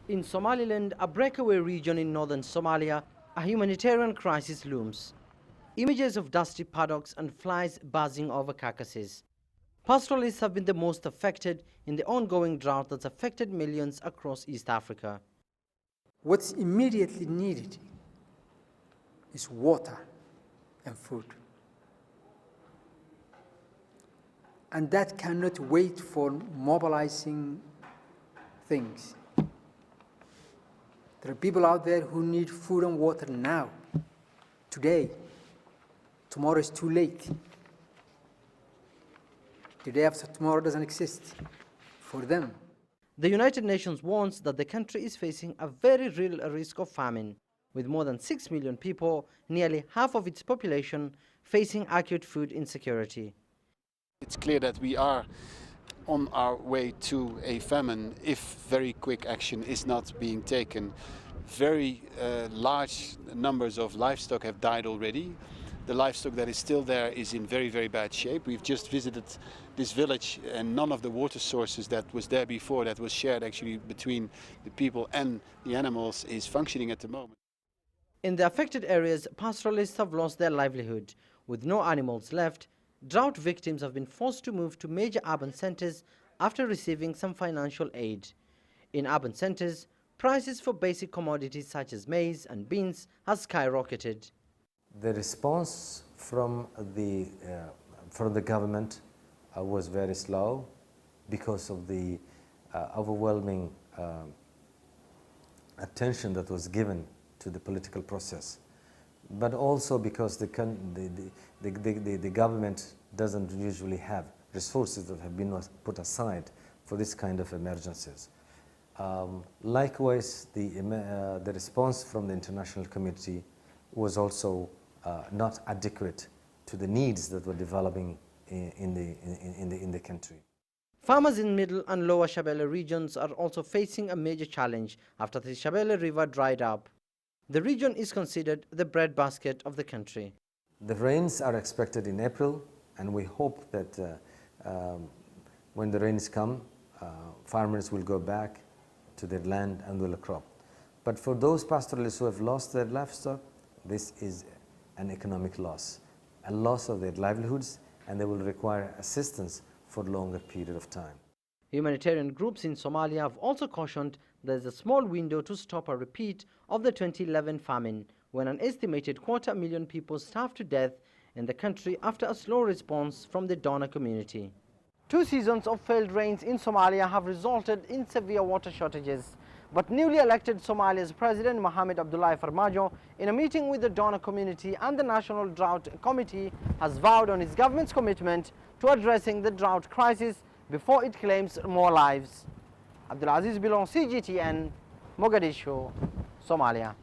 In Somaliland, a breakaway region in northern Somalia, a humanitarian crisis looms. Images of dusty paddocks and flies buzzing over carcasses. Pastoralists have been the most affected in the ongoing drought that's affected millions across East Africa. What's immediately needed is water and food. And that cannot wait for mobilizing things. There are people out there who need food and water now, today. Tomorrow is too late. The day after tomorrow doesn't exist for them. The United Nations warns that the country is facing a very real risk of famine, with more than 6 million people, nearly half of its population, facing acute food insecurity. It's clear that we are on our way to a famine if very quick action is not being taken. Very large numbers of livestock have died already. The livestock that is still there is in very, very bad shape. We've just visited this village and none of the water sources that was there before, that was shared actually between the people and the animals, is functioning at the moment. In the affected areas, pastoralists have lost their livelihood. With no animals left, drought victims have been forced to move to major urban centers after receiving some financial aid. In urban centers, prices for basic commodities such as maize and beans has skyrocketed. The response from the government was very slow because of the overwhelming attention that was given to the political process, but also because the government doesn't usually have resources that have been put aside for this kind of emergencies. Likewise, the response from the international community was also not adequate to the needs that were developing in the country. Farmers in middle and lower Shabelle regions are also facing a major challenge after the Shabelle River dried up. The region is considered the breadbasket of the country. The rains are expected in April, and we hope that when the rains come, farmers will go back to their land and will crop. But for those pastoralists who have lost their livestock, this is an economic loss, a loss of their livelihoods, and they will require assistance for a longer period of time. Humanitarian groups in Somalia have also cautioned there is a small window to stop a repeat of the 2011 famine, when an estimated 250,000 people starved to death in the country after a slow response from the donor community. 2 seasons of failed rains in Somalia have resulted in severe water shortages. But newly elected Somalia's President Mohamed Abdullahi Farmajo, in a meeting with the donor community and the National Drought Committee, has vowed on his government's commitment to addressing the drought crisis before it claims more lives. Abdulaziz, Billow, CGTN, Mogadishu, Somalia.